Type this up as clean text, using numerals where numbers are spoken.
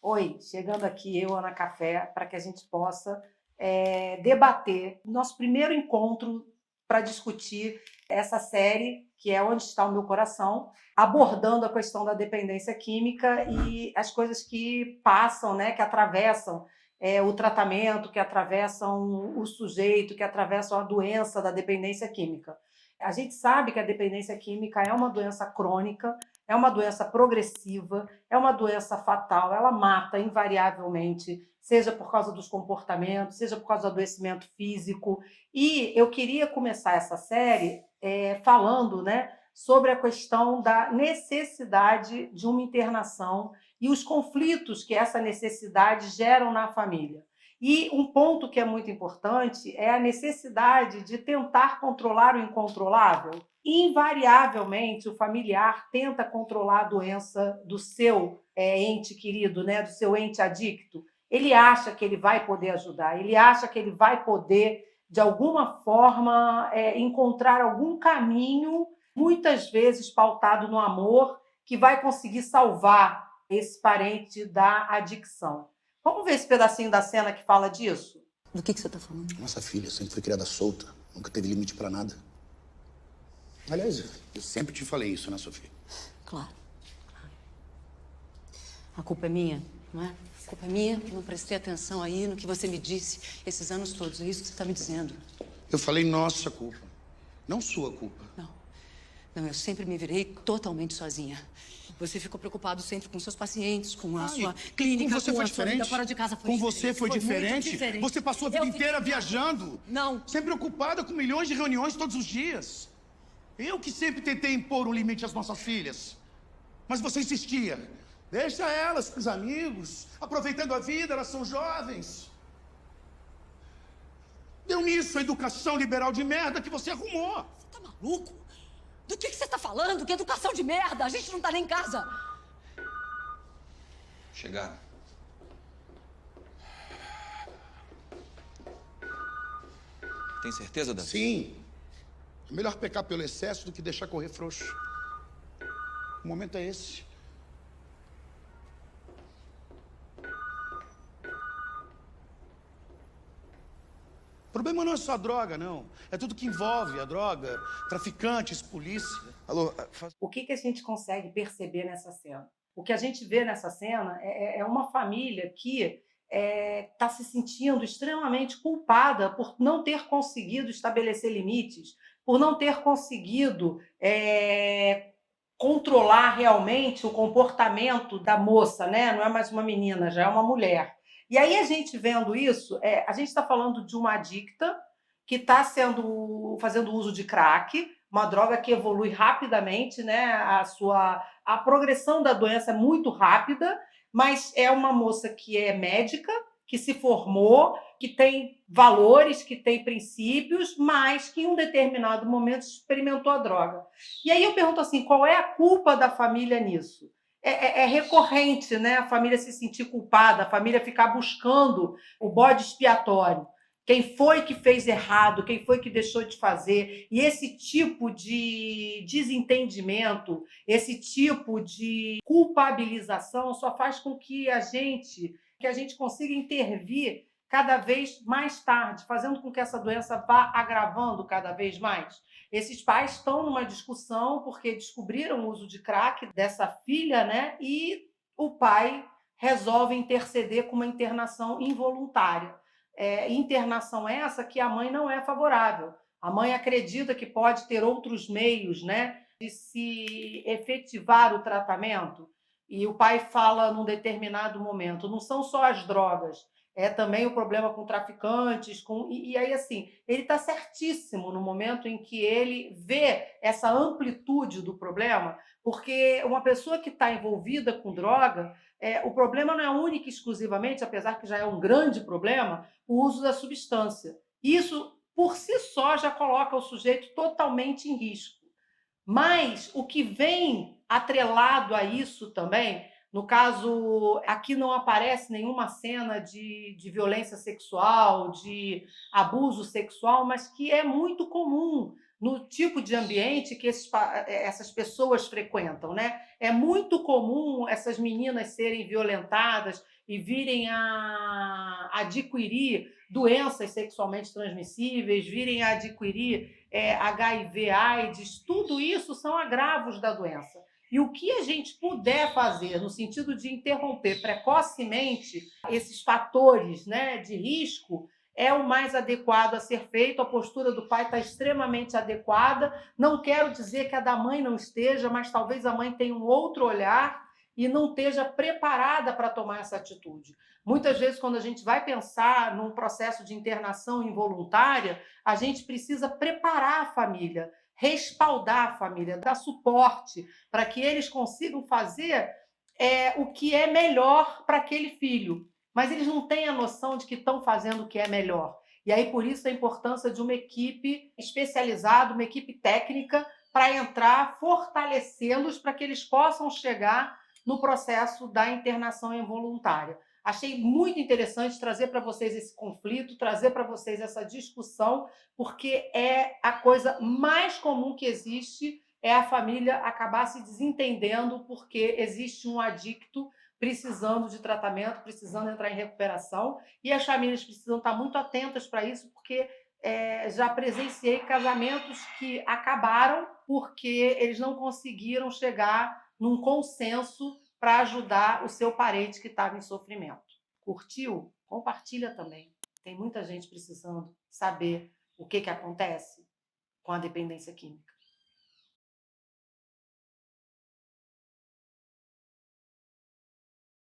Oi, chegando aqui eu, Ana Café, para que a gente possa debater nosso primeiro encontro para discutir essa série, que é Onde Está o Meu Coração, abordando a questão da dependência química e as coisas que passam, né, que atravessam o tratamento, que atravessam o sujeito, que atravessam a doença da dependência química. A gente sabe que a dependência química é uma doença crônica, é uma doença progressiva, é uma doença fatal, ela mata invariavelmente, seja por causa dos comportamentos, seja por causa do adoecimento físico. E eu queria começar essa série falando, né, sobre a questão da necessidade de uma internação e os conflitos que essa necessidade geram na família. E um ponto que é muito importante é a necessidade de tentar controlar o incontrolável. Invariavelmente, o familiar tenta controlar a doença do seu ente querido, né, do seu ente adicto. Ele acha que ele vai poder ajudar, ele acha que ele vai poder, de alguma forma, encontrar algum caminho, muitas vezes pautado no amor, que vai conseguir salvar esse parente da adicção. Vamos ver esse pedacinho da cena que fala disso? Do que você está falando? Nossa filha sempre foi criada solta, nunca teve limite pra nada. Aliás, eu sempre te falei isso, né, Sofia? Claro. A culpa é minha, não é? A culpa é minha que não prestei atenção aí no que você me disse esses anos todos. É isso que você está me dizendo. Eu falei nossa culpa, não sua culpa. Não, eu sempre me virei totalmente sozinha. Você ficou preocupado sempre com seus pacientes, com a sua clínica, com você foi a sua vida diferente? fora de casa. Com você foi muito diferente? Você passou a vida inteira fiquei- viajando? Não. Sempre ocupada com milhões de reuniões todos os dias. Eu que sempre tentei impor um limite às nossas filhas. Mas você insistia. Deixa elas com os amigos, aproveitando a vida, elas são jovens. Deu nisso a educação liberal de merda que você arrumou. Você tá maluco? Do que você tá falando? Que educação de merda! A gente não tá nem em casa! Chegaram. Tem certeza, Davi? Sim. É melhor pecar pelo excesso do que deixar correr frouxo. O momento é esse. O problema não é só a droga, não. É tudo que envolve a droga, traficantes, polícia. Alô, O que a gente consegue perceber nessa cena? O que a gente vê nessa cena é uma família que está se sentindo extremamente culpada por não ter conseguido estabelecer limites, por não ter conseguido controlar realmente o comportamento da moça, né? Não é mais uma menina, já é uma mulher. E aí a gente vendo isso, a gente está falando de uma adicta que está fazendo uso de crack, uma droga que evolui rapidamente, né? A progressão da doença é muito rápida, mas é uma moça que é médica, que se formou, que tem valores, que tem princípios, mas que em um determinado momento experimentou a droga. E aí eu pergunto assim, qual é a culpa da família nisso? É recorrente, né? A família se sentir culpada, a família ficar buscando o bode expiatório. Quem foi que fez errado, quem foi que deixou de fazer. E esse tipo de desentendimento, esse tipo de culpabilização só faz com que a gente consiga intervir cada vez mais tarde, fazendo com que essa doença vá agravando cada vez mais. Esses pais estão numa discussão porque descobriram o uso de crack dessa filha, né? E o pai resolve interceder com uma internação involuntária. Internação essa que a mãe não é favorável. A mãe acredita que pode ter outros meios, né, de se efetivar o tratamento. E o pai fala num determinado momento, não são só as drogas, é também o problema com traficantes, e aí assim, ele está certíssimo no momento em que ele vê essa amplitude do problema, porque uma pessoa que está envolvida com droga, o problema não é único e exclusivamente, apesar que já é um grande problema, o uso da substância. Isso, por si só, já coloca o sujeito totalmente em risco. Mas o que vem atrelado a isso também, no caso, aqui não aparece nenhuma cena de violência sexual, de abuso sexual, mas que é muito comum no tipo de ambiente que essas pessoas frequentam, né? É muito comum essas meninas serem violentadas e virem a adquirir doenças sexualmente transmissíveis, virem a adquirir HIV, AIDS, tudo isso são agravos da doença. E o que a gente puder fazer no sentido de interromper precocemente esses fatores, né, de risco é o mais adequado a ser feito. A postura do pai está extremamente adequada. Não quero dizer que a da mãe não esteja, mas talvez a mãe tenha um outro olhar e não esteja preparada para tomar essa atitude. Muitas vezes, quando a gente vai pensar num processo de internação involuntária, a gente precisa preparar a família, respaldar a família, dar suporte para que eles consigam fazer o que é melhor para aquele filho. Mas eles não têm a noção de que estão fazendo o que é melhor. E aí, por isso, a importância de uma equipe especializada, uma equipe técnica, para entrar, fortalecê-los para que eles possam chegar no processo da internação involuntária. Achei muito interessante trazer para vocês esse conflito, trazer para vocês essa discussão, porque é a coisa mais comum que existe, é a família acabar se desentendendo porque existe um adicto precisando de tratamento, precisando entrar em recuperação, e as famílias precisam estar muito atentas para isso, porque já presenciei casamentos que acabaram porque eles não conseguiram chegar num consenso para ajudar o seu parente que estava em sofrimento. Curtiu? Compartilha também. Tem muita gente precisando saber o que acontece com a dependência química.